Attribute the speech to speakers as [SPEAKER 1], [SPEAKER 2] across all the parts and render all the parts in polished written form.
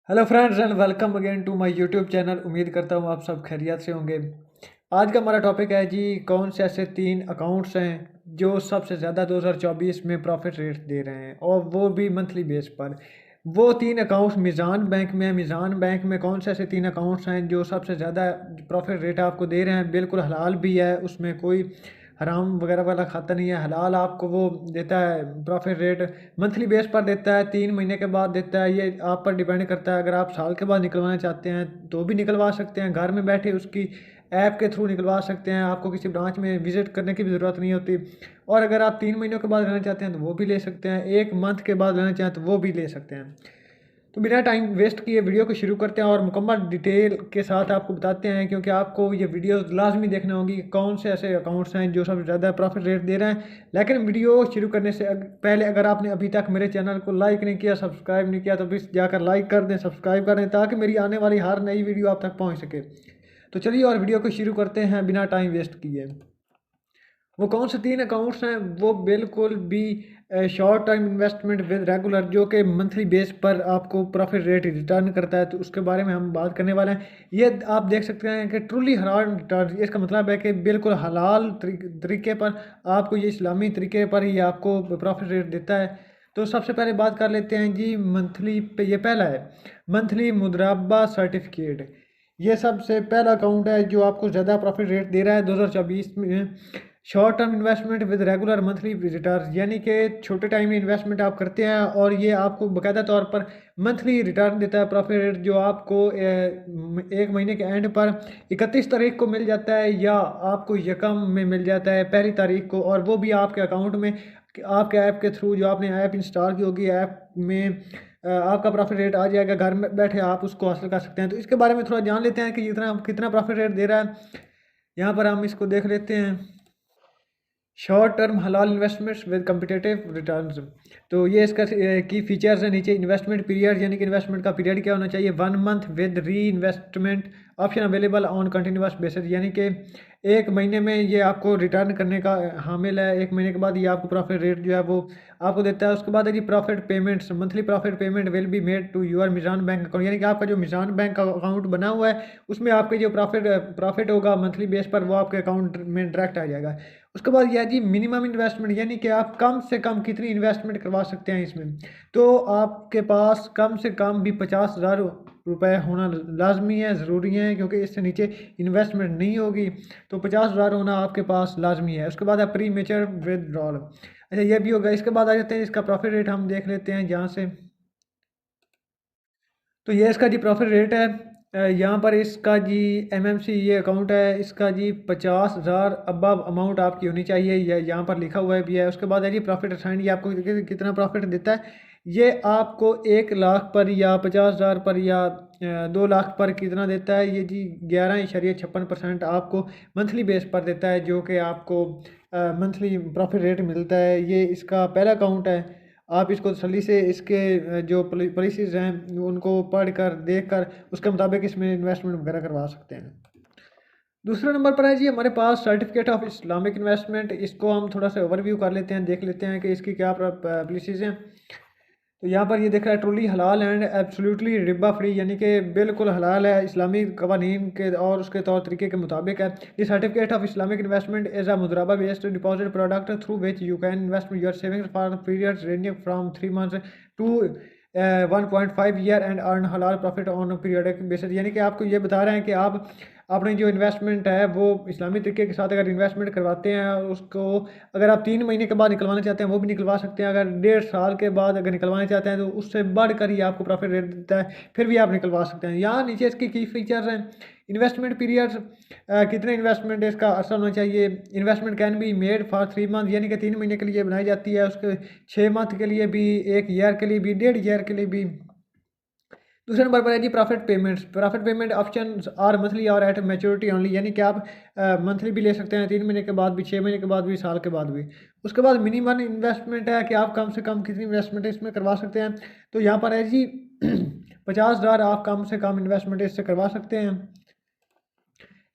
[SPEAKER 1] Hello friends and welcome again to my YouTube channel. उम्मीद करता हूँ आप सब खैरियत से होंगे। आज का हमारा टॉपिक है जी, कौन से ऐसे तीन अकाउंट्स हैं जो सबसे ज़्यादा 2024 में प्रॉफिट रेट दे रहे हैं और वो भी मंथली बेस पर। वो तीन अकाउंट्स मीज़ान बैंक में, मीज़ान बैंक में कौन से ऐसे तीन अकाउंट्स हैं जो सबसे ज़्यादा प्रॉफिट रेट आपको दे रहे हैं। बिल्कुल हलाल भी है, उसमें कोई हराम वगैरह वाला खाता नहीं है, हलाल आपको वो देता है। प्रॉफिट रेट मंथली बेस पर देता है, 3 महीने के बाद देता है। ये आप पर डिपेंड करता है। अगर आप साल के बाद निकलवाना चाहते हैं तो भी निकलवा सकते हैं, घर में बैठे उसकी ऐप के थ्रू निकलवा सकते हैं। आपको किसी ब्रांच में विजिट करने की भी ज़रूरत नहीं होती। और अगर आप 3 महीनों के बाद लेना चाहते हैं तो वो भी ले सकते हैं, 1 मंथ के बाद लेना चाहें तो वो भी ले सकते हैं। तो बिना टाइम वेस्ट किए वीडियो को शुरू करते हैं और मुकम्मल डिटेल के साथ आपको बताते हैं, क्योंकि आपको ये वीडियो लाजमी देखना होगी कि कौन से ऐसे अकाउंट्स हैं जो सबसे ज़्यादा प्रॉफिट रेट दे रहे हैं। लेकिन वीडियो शुरू करने से पहले अगर आपने अभी तक मेरे चैनल को लाइक नहीं किया, सब्सक्राइब नहीं किया, तो प्लीज़ जाकर लाइक कर दें, सब्सक्राइब कर दें, ताकि मेरी आने वाली हर नई वीडियो आप तक पहुँच सके। तो चलिए और वीडियो को शुरू करते हैं बिना टाइम वेस्ट किए। वो कौन से तीन अकाउंट्स हैं? वो बिल्कुल भी short term investment with regular, जो कि मंथली बेस पर आपको प्रॉफिट रेट रिटर्न करता है, तो उसके बारे में हम बात करने वाले हैं। ये आप देख सकते हैं कि ट्रूली हलाल रिटर्न, इसका मतलब है कि बिल्कुल हलाल तरीके पर आपको, ये इस्लामी तरीके पर ही आपको प्रॉफिट रेट देता है। तो सबसे पहले बात कर लेते हैं जी मंथली पे। ये पहला है मंथली मुद्राबा सर्टिफिकेट। ये सबसे पहला अकाउंट है जो आपको ज़्यादा प्रॉफिट रेट दे रहा है 2024 में। Short term investment with regular monthly return, यानी कि छोटे टाइम में इन्वेस्टमेंट आप करते हैं और ये आपको बाकायदा तौर पर मंथली रिटर्न देता है। प्रॉफिट रेट जो आपको 1 महीने के एंड पर 31 तारीख को मिल जाता है, या आपको यकम में मिल जाता है 1 तारीख को, और वो भी आपके अकाउंट में, आपके ऐप के थ्रू। जो आपने ऐप इंस्टॉल की होगी, ऐप में आपका प्रॉफिट रेट आ जाएगा, घर में बैठे आप उसको हासिल कर सकते हैं। तो इसके बारे में थोड़ा जान लेते हैं कि इतना कितना प्रॉफिट रेट दे रहा है। यहाँ पर हम इसको देख लेते हैं। शॉर्ट टर्म हलाल इन्वेस्टमेंट्स विद कम्पिटेटिव रिटर्न्स। तो ये इसका की फीचर्स है नीचे। इन्वेस्टमेंट पीरियड, यानी कि इन्वेस्टमेंट का पीरियड क्या होना चाहिए। 1 मंथ विद री investment option available on continuous basis, यानी कि 1 महीने में ये आपको रिटर्न करने का हामिल है। 1 महीने के बाद ये आपको प्रॉफिट रेट जो है वो आपको देता है। उसके बाद है जी profit payments. Monthly profit payment will be made to your Meezan bank account, यानी कि आपका जो मीज़ान बैंक का अकाउंट बना हुआ है उसमें आपके जो प्रॉफिट होगा मंथली बेस पर, वो आपके अकाउंट में डायरेक्ट आ जाएगा। उसके बाद यह जी मिनिमम इन्वेस्टमेंट, यानी कि आप कम से कम कितनी इन्वेस्टमेंट करवा सकते हैं इसमें। तो आपके पास कम से कम भी 50,000 रुपये होना लाजमी है, ज़रूरी है, क्योंकि इससे नीचे इन्वेस्टमेंट नहीं होगी। तो 50,000 होना आपके पास लाजमी है। उसके बाद है प्री मेचर विदड्रॉल। अच्छा, ये भी होगा। इसके बाद आ जाते हैं, इसका प्रॉफिट रेट हम देख लेते हैं यहाँ से। तो ये इसका जी प्रॉफिट रेट है। यहाँ पर इसका जी एमएमसी ये अकाउंट है, इसका जी 50,000 अबव अमाउंट आपकी होनी चाहिए, ये यहाँ पर लिखा हुआ है भी है। उसके बाद है जी प्रॉफिट असाइन, ये आपको कितना प्रॉफिट देता है। ये आपको 1 लाख पर या 50,000 पर या 2 लाख पर कितना देता है। ये जी 11.56% आपको मंथली बेस पर देता है, जो कि आपको मंथली प्रॉफिट रेट मिलता है। ये इसका पहला अकाउंट है। आप इसको तसल्ली से इसके जो पॉलिसीज़ हैं उनको पढ़ कर देख कर उसके मुताबिक इसमें इन्वेस्टमेंट वगैरह करवा सकते हैं। दूसरे नंबर पर है जी हमारे पास सर्टिफिकेट ऑफ इस्लामिक इन्वेस्टमेंट। इसको हम थोड़ा सा ओवरव्यू कर लेते हैं, देख लेते हैं कि इसकी क्या पॉलिसीज़ हैं। तो यहाँ पर ये देख रहा है ट्रूली हलाल एंड एब्सोल्युटली रिबा फ्री, यानी कि बिल्कुल हलाल है इस्लामी कवानीन के और उसके तौर तरीके के मुताबिक है। ये certificate of Islamic investment is a मुद्राबा based deposit product through which you can invest your savings for periods ranging from 3 months to 1.5 year and earn हलाल प्रॉफिट ऑन पीरियडिक बेसिस, यानी कि आपको ये बता रहे हैं कि आप अपनी जो इन्वेस्टमेंट है वो इस्लामी तरीके के साथ अगर इन्वेस्टमेंट करवाते हैं, उसको अगर आप 3 महीने के बाद निकलवाना चाहते हैं वो भी निकलवा सकते हैं। अगर 1.5 साल के बाद अगर निकलवाना चाहते हैं तो उससे बढ़कर ही आपको प्रॉफिट रेट देता है, फिर भी आप निकलवा सकते हैं। यहाँ नीचे इसकी की फीचर्स हैं। इन्वेस्टमेंट पीरियड्स, कितने इन्वेस्टमेंट इसका असर होना चाहिए। Investment can be made for 3 month, यानी कि 3 महीने के लिए बनाई जाती है। उसके 6 मंथ के लिए भी, 1 ईयर के लिए भी, 1.5 ईयर के लिए भी। दूसरे नंबर पर है जी profit payments. Profit payment option are monthly और एट मैच्योरिटी ओनली, यानी कि आप मंथली भी ले सकते हैं, 3 महीने के बाद भी, 6 महीने के बाद भी, साल के बाद भी। उसके बाद मिनिमम इन्वेस्टमेंट है कि आप कम से कम कितनी इन्वेस्टमेंट इसमें करवा सकते हैं। तो यहाँ पर है जी 50,000 आप कम से कम इन्वेस्टमेंट इससे करवा सकते हैं।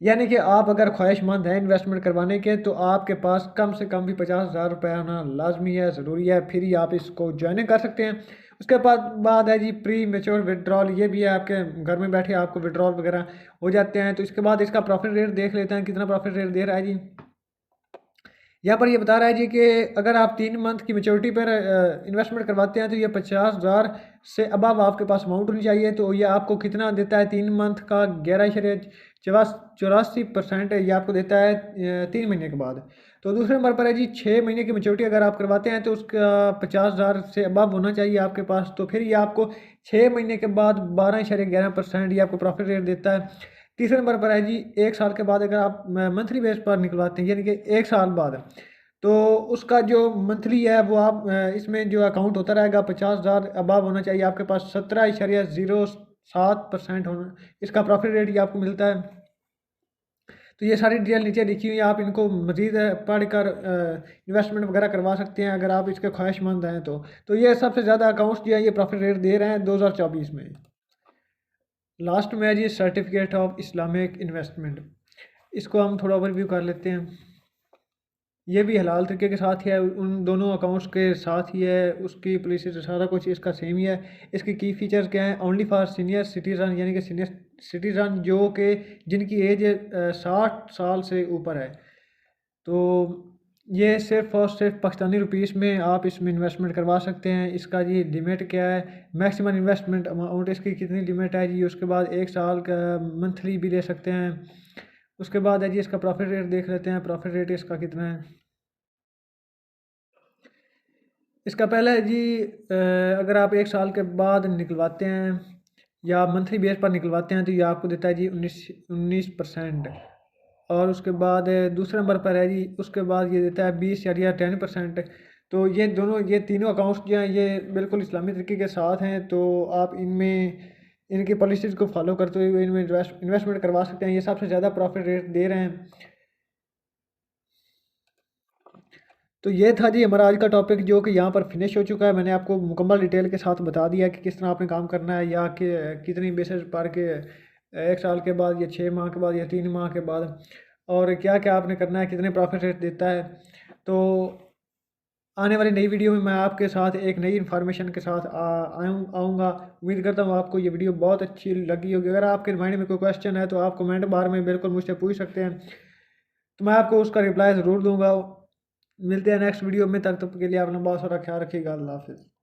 [SPEAKER 1] यानी कि आप अगर ख्वाहिशमंद हैं इन्वेस्टमेंट करवाने के, तो आपके पास कम से कम भी 50,000 रुपये होना लाजमी है, ज़रूरी है, फिर ही आप इसको ज्वाइन कर सकते हैं। उसके बाद है जी प्री मेच्योर विड्रॉल, ये भी है, आपके घर में बैठे आपको विड्रॉल वगैरह हो जाते हैं। तो इसके बाद इसका प्रॉफिट रेट देख लेते हैं, कितना प्रॉफिट रेट दे रहा है जी। यहाँ पर ये बता रहा है जी कि अगर आप 3 मंथ की मेच्योरिटी पर इन्वेस्टमेंट करवाते हैं तो ये 50,000 से अबव आपके पास अमाउंट होनी चाहिए। तो ये आपको कितना देता है, 3 मंथ का 11.84% ये आपको देता है 3 महीने के बाद। तो दूसरे नंबर पर है जी 6 महीने की मेच्योरिटी अगर आप करवाते हैं तो उसका 50,000 से अबव होना चाहिए आपके पास। तो फिर ये आपको 6 महीने के बाद 12.11% ये आपको प्रॉफिट रेट देता है। तीसरे नंबर पर है जी 1 साल के बाद अगर आप मंथली बेस पर निकलवाते हैं, यानी कि 1 साल बाद, तो उसका जो मंथली है वो आप इसमें जो अकाउंट होता रहेगा 50,000 अबाव होना चाहिए आपके पास। 17.07% होना इसका प्रॉफिट रेट ये आपको मिलता है। तो ये सारी डिटेल नीचे लिखी हुई है, आप इनको मज़ीद पढ़ कर इन्वेस्टमेंट वगैरह करवा सकते हैं अगर आप इसके ख्वाहिशमंद हैं। तो ये सबसे ज़्यादा अकाउंट्स जो है ये प्रॉफिट रेट दे रहे हैं 2024 में। लास्ट में है जी सर्टिफिकेट ऑफ इस्लामिक इन्वेस्टमेंट, इसको हम थोड़ा ओवरव्यू कर लेते हैं। ये भी हलाल तरीके के साथ ही है, उन दोनों अकाउंट्स के साथ ही है, उसकी पॉलिसी सारा कुछ इसका सेम ही है। इसके की फीचर्स क्या हैं, ओनली फॉर सीनियर सिटीज़न, यानी कि सीनियर सिटीज़न जो कि जिनकी एज 60 साल से ऊपर है। तो ये सिर्फ और सिर्फ पाकिस्तानी रुपीस में आप इसमें इन्वेस्टमेंट करवा सकते हैं। इसका जी लिमिट क्या है, मैक्सिमम इन्वेस्टमेंट अमाउंट इसकी कितनी लिमिट है जी, उसके बाद 1 साल का मंथली भी ले सकते हैं। उसके बाद है जी इसका प्रॉफिट रेट देख लेते हैं, प्रॉफिट रेट इसका कितना है। इसका पहला है जी अगर आप 1 साल के बाद निकलवाते हैं या मंथली बेस पर निकलवाते हैं तो ये आपको देता है जी 19%। और उसके बाद दूसरे नंबर पर है जी, उसके बाद ये देता है 20 या 10%। तो ये दोनों, ये तीनों अकाउंट्स जो हैं ये बिल्कुल इस्लामी तरीके के साथ हैं। तो आप इनमें इनकी पॉलिसीज़ को फॉलो करते हुए इनमें इन्वेस्टमेंट करवा सकते हैं। ये सबसे ज़्यादा प्रॉफिट रेट दे रहे हैं। तो ये था जी हमारा आज का टॉपिक, जो कि यहाँ पर फिनिश हो चुका है। मैंने आपको मुकम्मल डिटेल के साथ बता दिया कि किस तरह आपने काम करना है, या कि कितनी बेसिस पर के 1 साल के बाद या 6 माह के बाद या 3 माह के बाद, और क्या क्या आपने करना है, कितने प्रॉफिट रेट देता है। तो आने वाली नई वीडियो में मैं आपके साथ एक नई इन्फॉर्मेशन के साथ आऊँगा। उम्मीद करता हूँ आपको ये वीडियो बहुत अच्छी लगी होगी। अगर आपके माइंड में कोई क्वेश्चन है तो आप कमेंट बार में बिल्कुल मुझसे पूछ सकते हैं, तो मैं आपको उसका रिप्लाई ज़रूर दूँगा। मिलते हैं नेक्स्ट वीडियो में, तब तक के लिए अपना बहुत सारा ख्याल रखिएगा। अल्लाह हाफ़िज़।